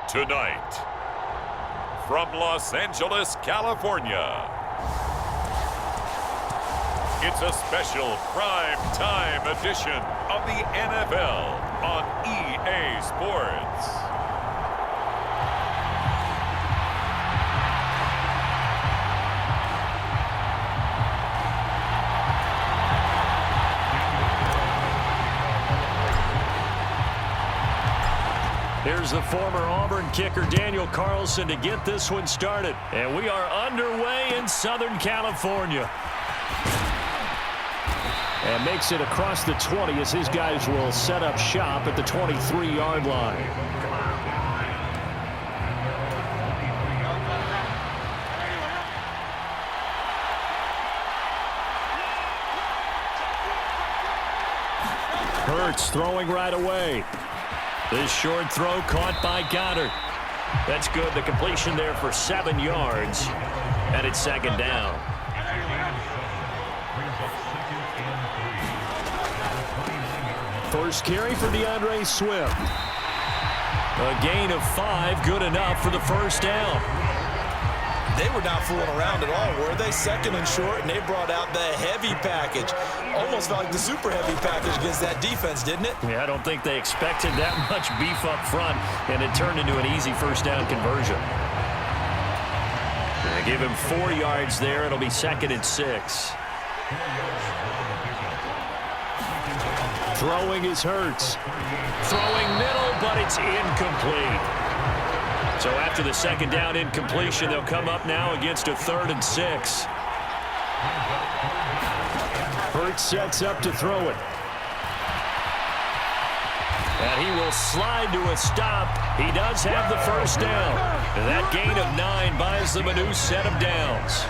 Tonight, from Los Angeles, California, it's a special prime time edition of the NFL on EA Sports. Here's the former Auburn kicker Daniel Carlson to get this one started. And we are underway in Southern California. And makes it across the 20 as his guys will set up shop at the 23-yard line. Hurts throwing right away. This short throw caught by Goddard. That's good. The completion there for 7 yards. And it's second down. First carry for DeAndre Swift. A gain of 5, good enough for the first down. They were not fooling around at all, were they? Second and short, and they brought out the heavy package. Almost felt like the super heavy package against that defense, didn't it? Yeah, I don't think they expected that much beef up front, and it turned into an easy first down conversion. They give him 4 yards there. It'll be second and 6. Throwing is Hurts. Throwing middle, but it's incomplete. So after the second down incompletion, they'll come up now against a 3rd and 6. Hurts sets up to throw it. And he will slide to a stop. He does have the first down. And that gain of 9 buys them a new set of downs.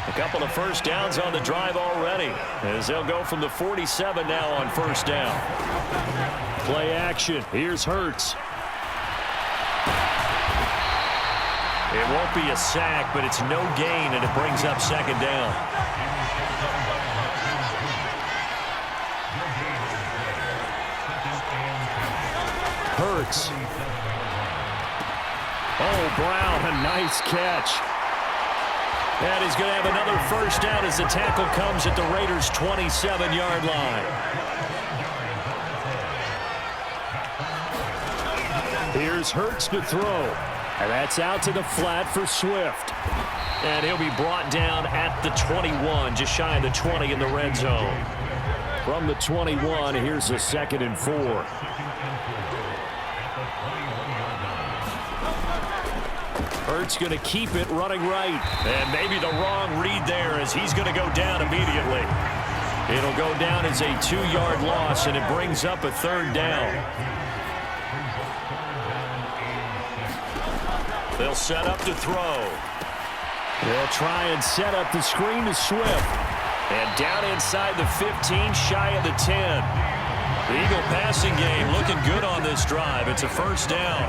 A couple of first downs on the drive already, as they'll go from the 47 now on first down. Play action. Here's Hurts. It won't be a sack, but it's no gain, and it brings up second down. Hurts. Oh, Brown, a nice catch. And he's going to have another first down as the tackle comes at the Raiders' 27-yard line. Here's Hurts to throw. And that's out to the flat for Swift. And he'll be brought down at the 21, just shy of the 20 in the red zone. From the 21, here's a 2nd and 4. Hurts going to keep it running right. And maybe the wrong read there as he's going to go down immediately. It'll go down as a 2-yard loss, and it brings up a 3rd down. They'll set up to throw. They'll try and set up the screen to Swift. And down inside the 15, shy of the 10. The Eagle passing game looking good on this drive. It's a first down.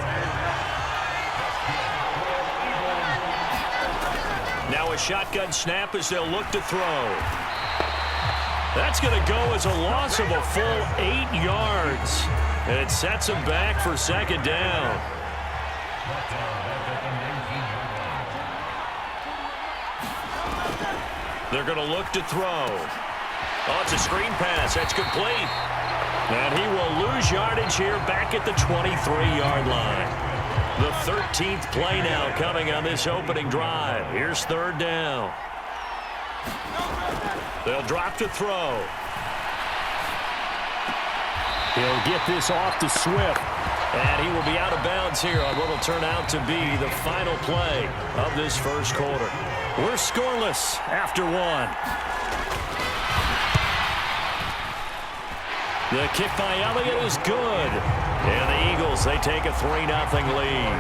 Now a shotgun snap as they'll look to throw. That's going to go as a loss of a full 8 yards. And it sets them back for second down. They're going to look to throw. Oh, it's a screen pass. That's complete. And he will lose yardage here back at the 23-yard line. The 13th play now coming on this opening drive. Here's 3rd down. They'll drop to throw. He'll get this off to Swift. And he will be out of bounds here on what will turn out to be the final play of this first quarter. We're scoreless after 1. The kick by Elliott is good. And the Eagles, they take a 3-0 lead.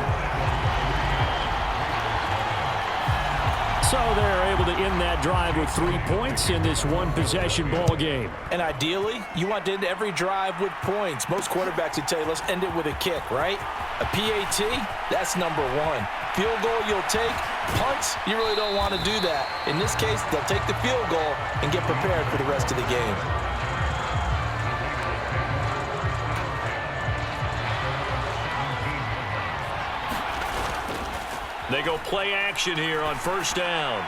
So they're able to end that drive with 3 points in this one-possession ball game. And ideally, you want to end every drive with points. Most quarterbacks would tell you, let's end it with a kick, right? A PAT, that's number 1. Field goal you'll take. Punts, you really don't want to do that. In this case, they'll take the field goal and get prepared for the rest of the game. They go play action here on first down.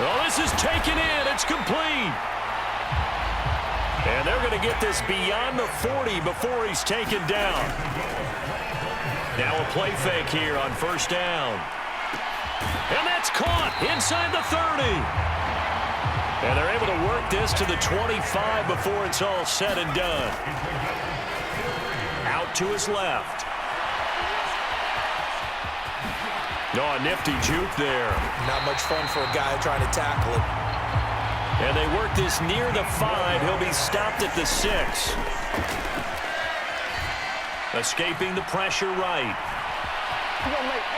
Oh, this is taken in. It's complete. And they're going to get this beyond the 40 before he's taken down. Now a play fake here on first down. And that's caught inside the 30. And they're able to work this to the 25 before it's all said and done. Out to his left. Oh, a nifty juke there. Not much fun for a guy trying to tackle it. And they work this near the 5. He'll be stopped at the 6. Escaping the pressure right.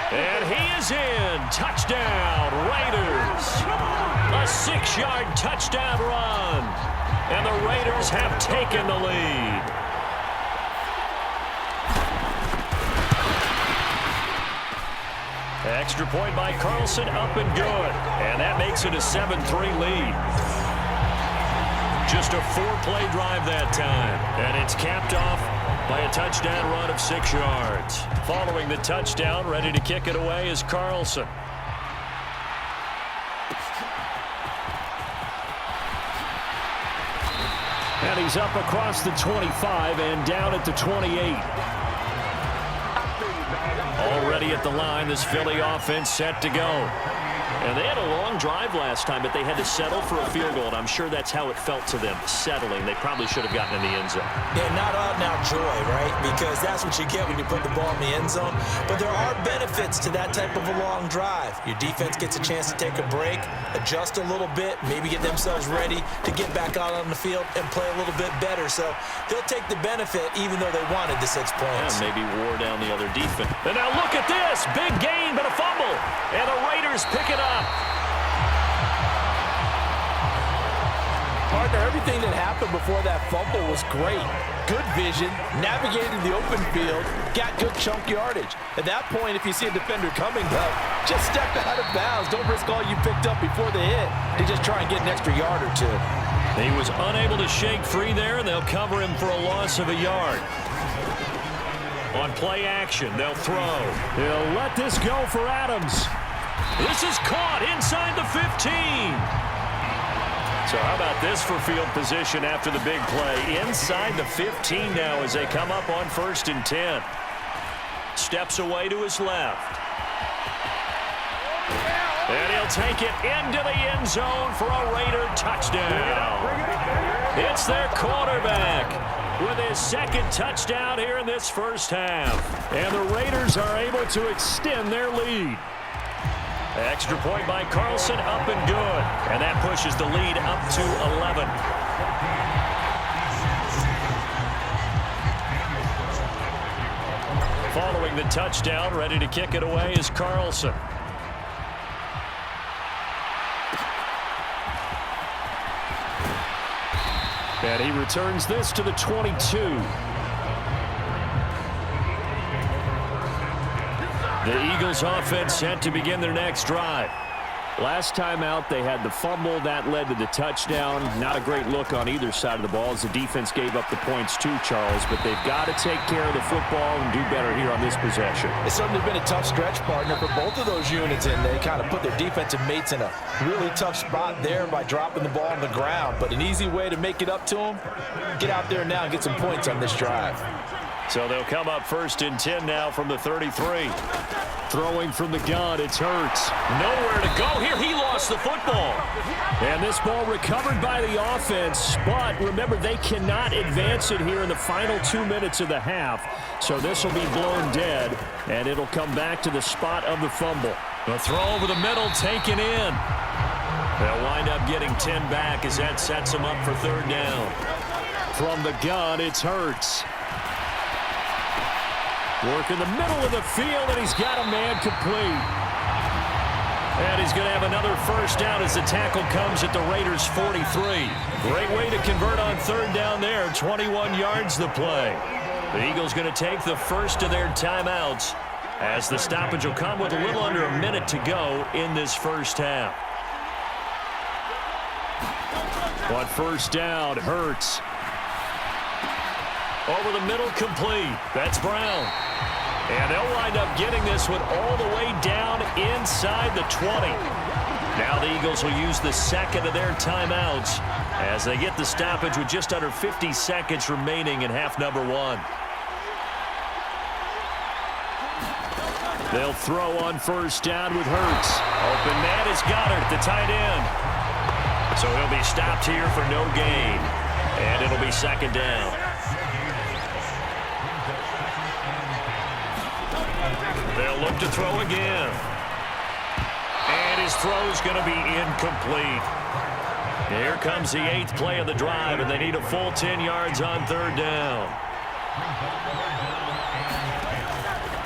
And he is in. Touchdown, Raiders. A 6-yard touchdown run. And the Raiders have taken the lead. Extra point by Carlson, up and good. And that makes it a 7-3 lead. Just a 4-play drive that time. And it's capped off by a touchdown run of 6 yards. Following the touchdown, ready to kick it away is Carlson. And he's up across the 25 and down at the 28. Already at the line, this Philly offense set to go. And they had a long drive last time, but they had to settle for a field goal, and I'm sure that's how it felt to them, settling. They probably should have gotten in the end zone. Yeah, not out-and-out joy, right? Because that's what you get when you put the ball in the end zone. But there are benefits to that type of a long drive. Your defense gets a chance to take a break, adjust a little bit, maybe get themselves ready to get back out on the field and play a little bit better. So they'll take the benefit even though they wanted the 6 points. Yeah, maybe wore down the other defense. And now look at this. Big gain, but a fumble. And the Raiders pick it up. Partner, everything that happened before that fumble was great. Good vision, navigated the open field, got good chunk yardage. At that point, if you see a defender coming, though, just step out of bounds. Don't risk all you picked up before the hit to just try and get an extra yard or two. He was unable to shake free there, and they'll cover him for a loss of a yard. On play action, they'll throw. They'll let this go for Adams. This is caught inside the 15. So how about this for field position after the big play? Inside the 15 now as they come up on 1st and 10. Steps away to his left. And he'll take it into the end zone for a Raider touchdown. It's their quarterback with his 2nd touchdown here in this first half. And the Raiders are able to extend their lead. Extra point by Carlson, up and good. And that pushes the lead up to 11. Following the touchdown, ready to kick it away is Carlson. And he returns this to the 22. The Eagles offense set to begin their next drive. Last time out, they had the fumble. That led to the touchdown. Not a great look on either side of the ball as the defense gave up the points too, Charles. But they've got to take care of the football and do better here on this possession. It's certainly been a tough stretch, partner, for both of those units, and they kind of put their defensive mates in a really tough spot there by dropping the ball on the ground. But an easy way to make it up to them, get out there now and get some points on this drive. So they'll come up 1st and 10 now from the 33. Throwing from the gun, it's Hurts. Nowhere to go here. He lost the football. And this ball recovered by the offense. But remember, they cannot advance it here in the final 2 minutes of the half. So this will be blown dead, and it'll come back to the spot of the fumble. The throw over the middle taken in. They'll wind up getting 10 back as that sets them up for 3rd down. From the gun, it's Hurts. Work in the middle of the field, and he's got a man complete. And he's going to have another 1st down as the tackle comes at the Raiders' 43. Great way to convert on 3rd down there. 21 yards the play. The Eagles going to take the first of their timeouts as the stoppage will come with a little under a minute to go in this first half. On 1st down, Hurts. Over the middle, complete. That's Brown. And they'll wind up getting this one all the way down inside the 20. Now the Eagles will use the second of their timeouts as they get the stoppage with just under 50 seconds remaining in half number one. They'll throw on first down with Hurts. Open man is Goddard, the tight end. So he'll be stopped here for no gain. And it'll be second down. They'll look to throw again. And his throw's going to be incomplete. Here comes the 8th play of the drive, and they need a full 10 yards on third down.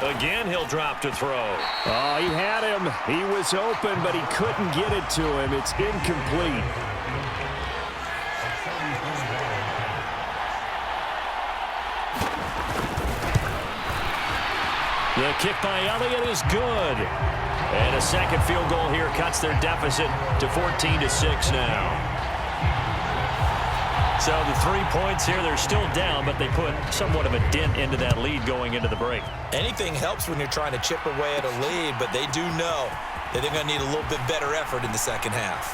Again, he'll drop to throw. Oh, he had him. He was open, but he couldn't get it to him. It's incomplete. The kick by Elliott is good. And a second field goal here cuts their deficit to 14-6 now. So the 3 points here, they're still down, but they put somewhat of a dent into that lead going into the break. Anything helps when you're trying to chip away at a lead, but they do know that they're going to need a little bit better effort in the second half.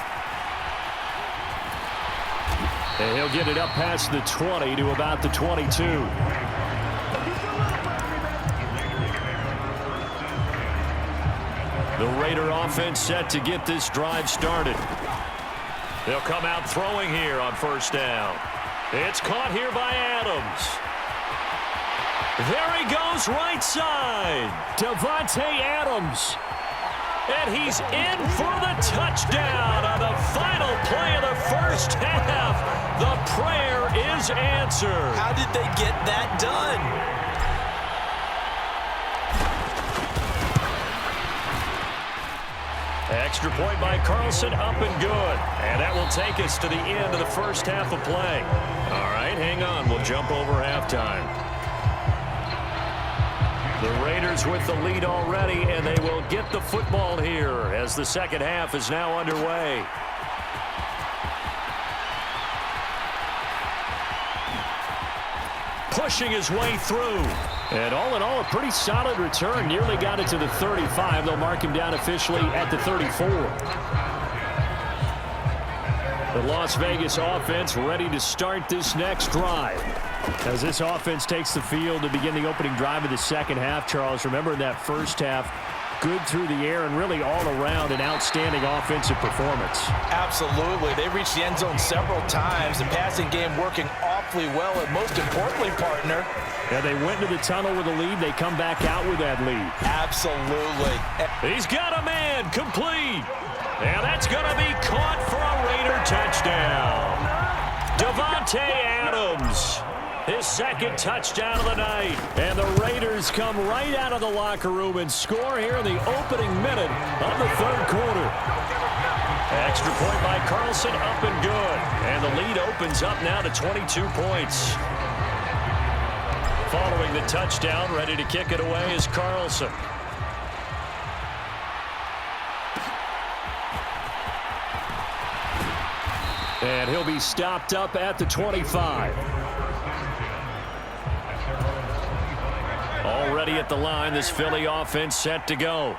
And he'll get it up past the 20 to about the 22. The Raider offense set to get this drive started. They'll come out throwing here on first down. It's caught here by Adams. There he goes right side. Davante Adams. And he's in for the touchdown on the final play of the first half. The prayer is answered. How did they get that done? Extra point by Carlson, up and good. And that will take us to the end of the first half of play. All right, hang on. We'll jump over halftime. The Raiders with the lead already, and they will get the football here as the second half is now underway. Pushing his way through. And all in all, a pretty solid return. Nearly got it to the 35. They'll mark him down officially at the 34. The Las Vegas offense ready to start this next drive. As this offense takes the field to begin the opening drive of the second half, Charles, remember in that first half, good through the air and really all around an outstanding offensive performance. Absolutely. They reached the end zone several times. The passing game working awfully well, and most importantly, partner, yeah, they went to the tunnel with a lead. They come back out with that lead. Absolutely. He's got a man complete. And that's going to be caught for a Raider touchdown. Davante Adams, his second touchdown of the night. And the Raiders come right out of the locker room and score here in the opening minute of the third quarter. Extra point by Carlson, up and good. And the lead opens up now to 22 points. Following the touchdown, ready to kick it away is Carlson. And he'll be stopped up at the 25. Already at the line, this Philly offense set to go.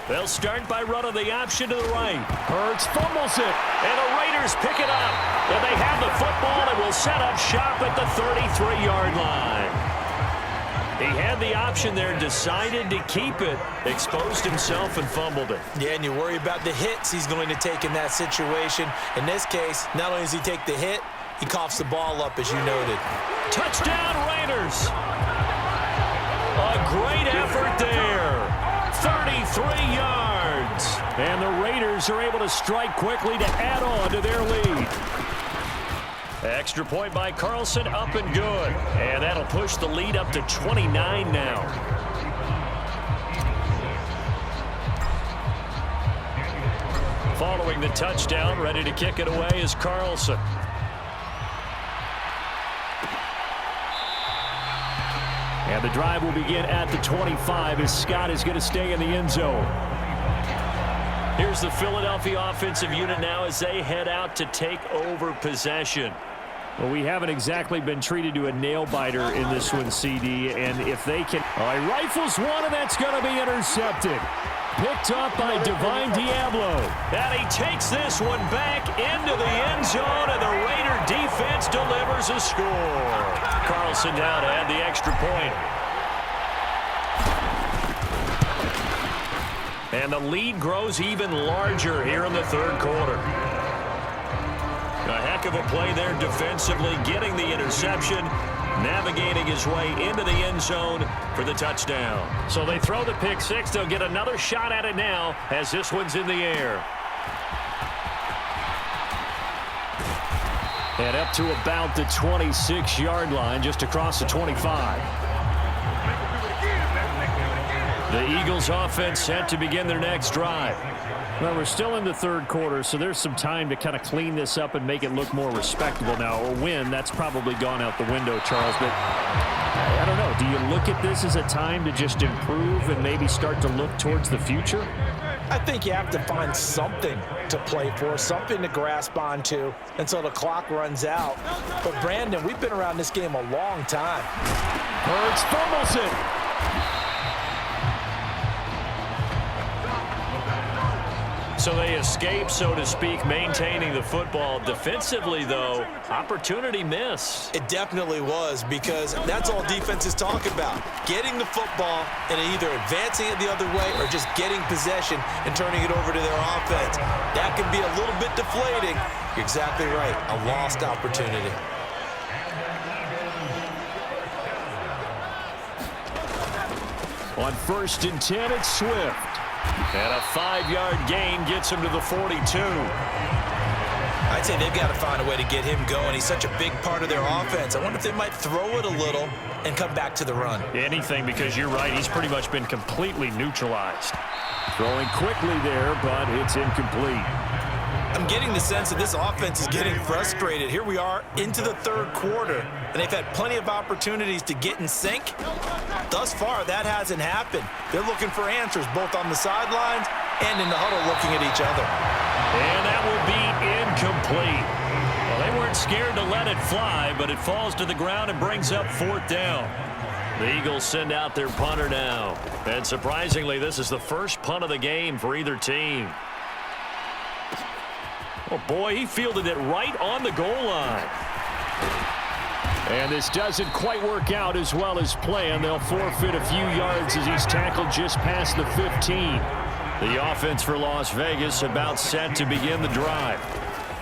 They'll start by running the option to the right. Hurts fumbles it. And the Raiders pick it up. And they have the football and will set up shop at the 33-yard line. He had the option there, decided to keep it, exposed himself and fumbled it. Yeah, and you worry about the hits he's going to take in that situation. In this case, not only does he take the hit, he coughs the ball up, as you noted. Touchdown, Raiders! A great effort there. 33 yards. And the Raiders are able to strike quickly to add on to their lead. Extra point by Carlson, up and good. And that'll push the lead up to 29 now. Following the touchdown, ready to kick it away is Carlson. And the drive will begin at the 25 as Scott is going to stay in the end zone. Here's the Philadelphia offensive unit now as they head out to take over possession. Well, we haven't exactly been treated to a nail-biter in this one, CD, and if they can... All right, rifles one, and that's going to be intercepted. Picked up by Divine Diablo. And he takes this one back into the end zone, and the Raider defense delivers a score. Carlson now to add the extra point. And the lead grows even larger here in the third quarter. A heck of a play there defensively, getting the interception, navigating his way into the end zone for the touchdown. So they throw the pick six. They'll get another shot at it now as this one's in the air. And up to about the 26-yard line, just across the 25. The Eagles offense set to begin their next drive. Well, we're still in the third quarter, so there's some time to kind of clean this up and make it look more respectable now. Or win, that's probably gone out the window, Charles. But I don't know. Do you look at this as a time to just improve and maybe start to look towards the future? I think you have to find something to play for, something to grasp onto until the clock runs out. But, Brandon, we've been around this game a long time. Hurts fumbles it. So they escape, so to speak, maintaining the football. Defensively, though, opportunity miss. It definitely was, because that's all defenses talk about. Getting the football and either advancing it the other way or just getting possession and turning it over to their offense. That can be a little bit deflating. You're exactly right. A lost opportunity. On 1st and 10, it's Swift. And a 5-yard gain gets him to the 42. I'd say they've got to find a way to get him going. He's such a big part of their offense. I wonder if they might throw it a little and come back to the run. Anything, because you're right. He's pretty much been completely neutralized. Throwing quickly there, but it's incomplete. I'm getting the sense that this offense is getting frustrated. Here we are into the third quarter, and they've had plenty of opportunities to get in sync. Thus far, that hasn't happened. They're looking for answers both on the sidelines and in the huddle looking at each other. And that will be incomplete. Well, they weren't scared to let it fly, but it falls to the ground and brings up 4th down. The Eagles send out their punter now. And surprisingly, this is the first punt of the game for either team. Oh, boy, he fielded it right on the goal line. And this doesn't quite work out as well as planned. They'll forfeit a few yards as he's tackled just past the 15. The offense for Las Vegas about set to begin the drive.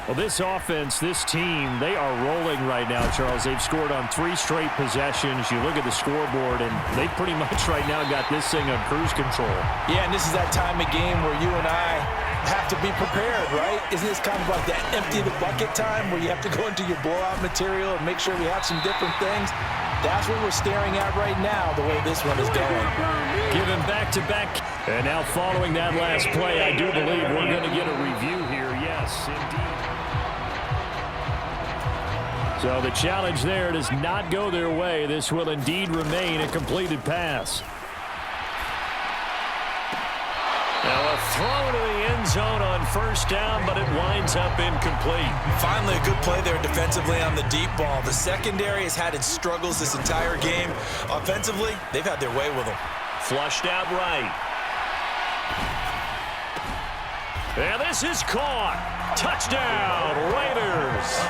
Well, this offense, this team, they are rolling right now, Charles. They've scored on 3 straight possessions. You look at the scoreboard, and they pretty much right now got this thing on cruise control. Yeah, and this is that time of game where you and I have to be prepared, right? Isn't this kind of like that empty the bucket time where you have to go into your blowout material and make sure we have some different things? That's what we're staring at right now, the way this one is going. Given back-to-back. And now following that last play, I do believe we're going to get a review here. Yes, indeed. So the challenge there does not go their way. This will indeed remain a completed pass. Now a throw to the end zone on 1st down, but it winds up incomplete. Finally, a good play there defensively on the deep ball. The secondary has had its struggles this entire game. Offensively, they've had their way with them. Flushed out right. And this is caught. Touchdown, Raiders.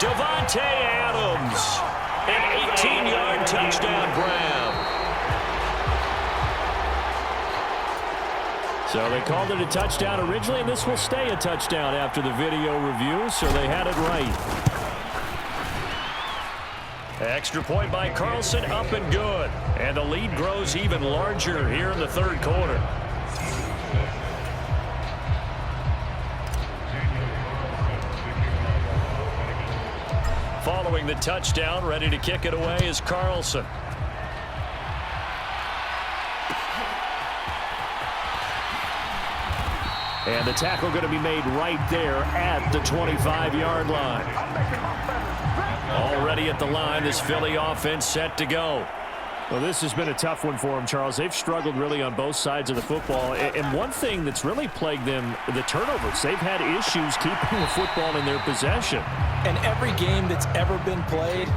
Davante Adams. An 18-yard touchdown grab. So they called it a touchdown originally, and this will stay a touchdown after the video review, so they had it right. Extra point by Carlson, up and good. And the lead grows even larger here in the third quarter. Following the touchdown, ready to kick it away is Carlson. And the tackle going to be made right there at the 25-yard line. Already at the line, this Philly offense set to go. Well, this has been a tough one for them, Charles. They've struggled really on both sides of the football. And one thing that's really plagued them, the turnovers. They've had issues keeping the football in their possession. And every game that's ever been played,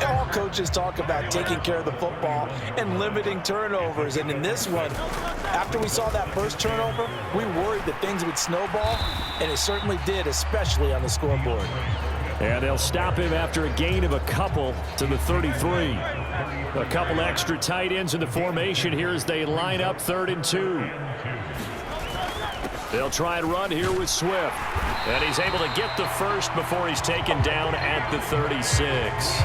all coaches talk about taking care of the football and limiting turnovers. And in this one, after we saw that first turnover, we worried that things would snowball, and it certainly did, especially on the scoreboard. And they'll stop him after a gain of a couple to the 33. A couple extra tight ends in the formation here as they line up 3rd and 2. They'll try and run here with Swift. And he's able to get the first before he's taken down at the 36.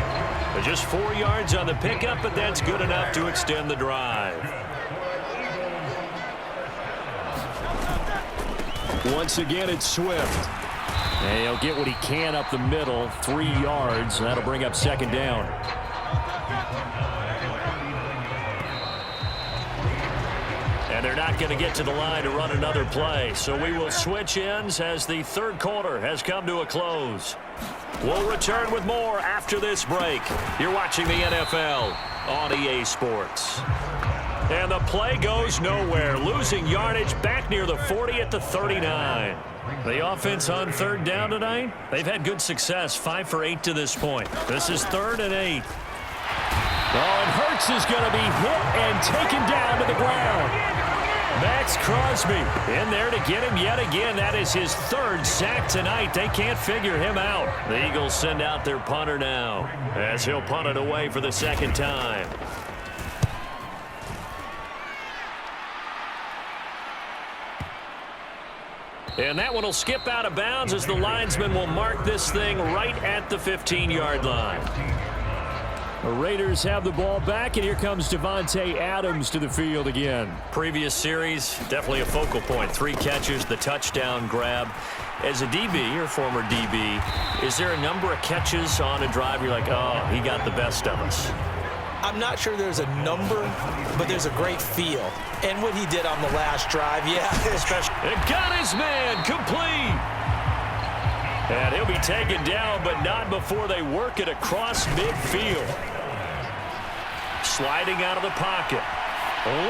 Just 4 yards on the pickup, but that's good enough to extend the drive. Once again, it's Swift. And he'll get what he can up the middle, 3 yards, and that'll bring up 2nd down. And they're not going to get to the line to run another play. So we will switch ends as the 3rd quarter has come to a close. We'll return with more after this break. You're watching the NFL on EA Sports. And the play goes nowhere. Losing yardage back near the 40 at the 39. The offense on 3rd down tonight, they've had good success, 5 for 8 to this point. This is 3rd and 8. Oh, and Hurts is going to be hit and taken down to the ground. Max Crosby in there to get him yet again. That is his 3rd sack tonight. They can't figure him out. The Eagles send out their punter now as he'll punt it away for the 2nd time. And that one will skip out of bounds as the linesman will mark this thing right at the 15-yard line. The Raiders have the ball back, and here comes Davante Adams to the field again. Previous series, definitely a focal point. 3 catches, the touchdown grab. As a DB, or former DB, is there a number of catches on a drive you're like, oh, he got the best of us? I'm not sure there's a number, but there's a great feel. And what he did on the last drive, yeah. Especially. It got his man complete. And he'll be taken down, but not before they work it across midfield. Sliding out of the pocket.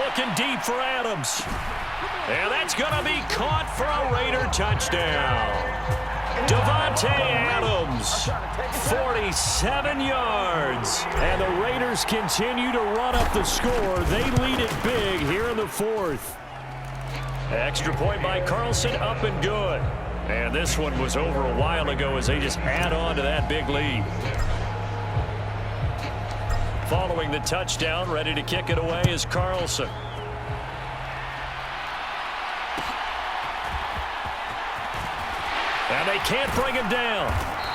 Looking deep for Adams. And that's going to be caught for a Raider touchdown. Davante Adams, 47 yards. And the Raiders continue to run up the score. They lead it big here in the 4th. Extra point by Carlson, up and good. And this one was over a while ago as they just add on to that big lead. Following the touchdown, ready to kick it away is Carlson. And they can't bring him down.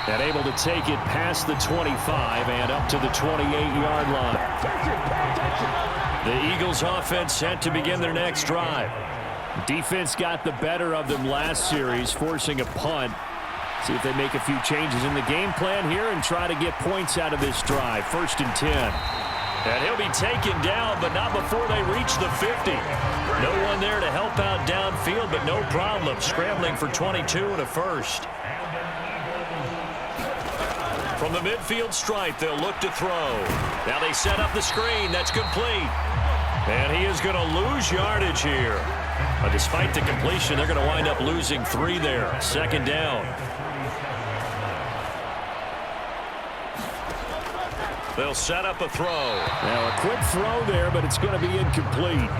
And able to take it past the 25 and up to the 28-yard line. The Eagles offense set to begin their next drive. Defense got the better of them last series, forcing a punt. See if they make a few changes in the game plan here and try to get points out of this drive. 1st and 10. And he'll be taken down, but not before they reach the 50. No one there to help out downfield, but no problem. Scrambling for 22 and a first. From the midfield stripe, they'll look to throw. Now they set up the screen. That's complete. And he is going to lose yardage here. Despite the completion, they're going to wind up losing 3 there. 2nd down. They'll set up a throw. Now a quick throw there, but it's going to be incomplete.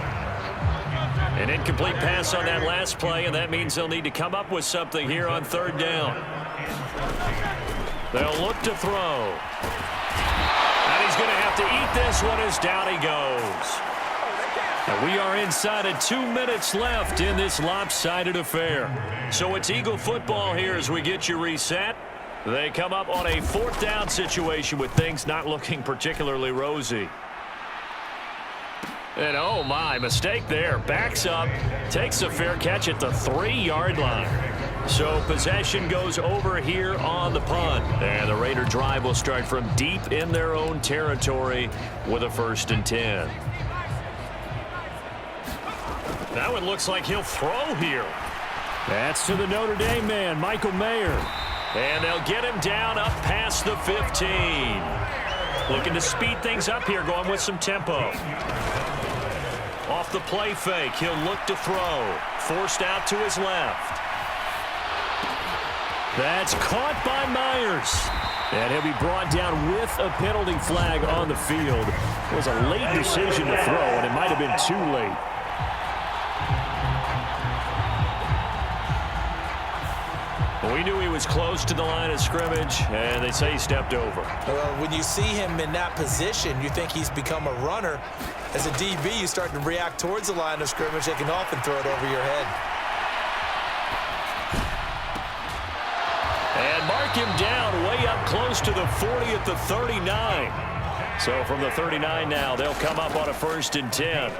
An incomplete pass on that last play, and that means they'll need to come up with something here on 3rd down. They'll look to throw. And he's going to have to eat this one as down he goes. And we are inside of 2 minutes left in this lopsided affair. So it's Eagle football here as we get you reset. They come up on a 4th down situation with things not looking particularly rosy. And oh my, mistake there. Backs up, takes a fair catch at the 3-yard line. So possession goes over here on the punt. And the Raider drive will start from deep in their own territory with a 1st and 10. That one looks like he'll throw here. That's to the Notre Dame man, Michael Mayer. And they'll get him down up past the 15. Looking to speed things up here, going with some tempo. Off the play fake, he'll look to throw. Forced out to his left. That's caught by Myers. And he'll be brought down with a penalty flag on the field. It was a late decision to throw, and it might have been too late. We knew he was close to the line of scrimmage, and they say he stepped over. Well, when you see him in that position, you think he's become a runner. As a DB, you start to react towards the line of scrimmage. They can often throw it over your head. And mark him down way up close to the 40 at the 39. So from the 39 now, they'll come up on a 1st and 10. And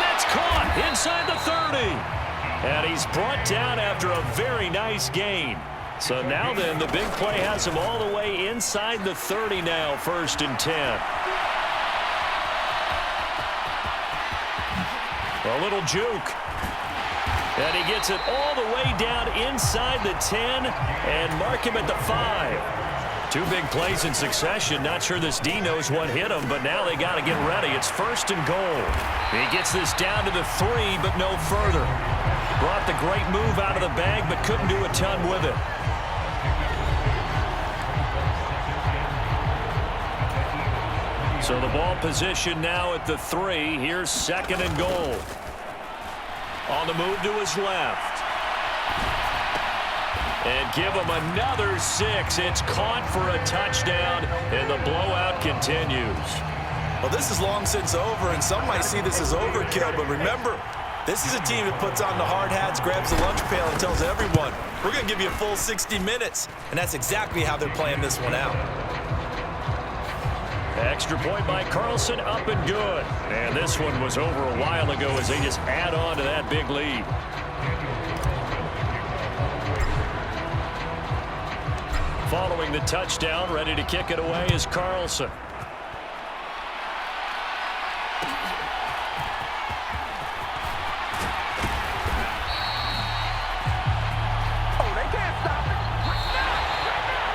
that's caught inside the 30. And he's brought down after a very nice gain. So now then, the big play has him all the way inside the 30 now, 1st and 10. A little juke. And he gets it all the way down inside the 10 and mark him at the 5. 2 big plays in succession. Not sure this D knows what hit him, but now they got to get ready. It's 1st and goal. He gets this down to the 3, but no further. Brought the great move out of the bag, but couldn't do a ton with it. So the ball position now at the 3. Here's 2nd and goal. On the move to his left. And give him another 6. It's caught for a touchdown, and the blowout continues. Well, this is long since over, and some might see this as overkill, but remember, this is a team that puts on the hard hats, grabs the lunch pail, and tells everyone, we're going to give you a full 60 minutes. And that's exactly how they're playing this one out. Extra point by Carlson, up and good. And this one was over a while ago as they just add on to that big lead. Following the touchdown, ready to kick it away is Carlson.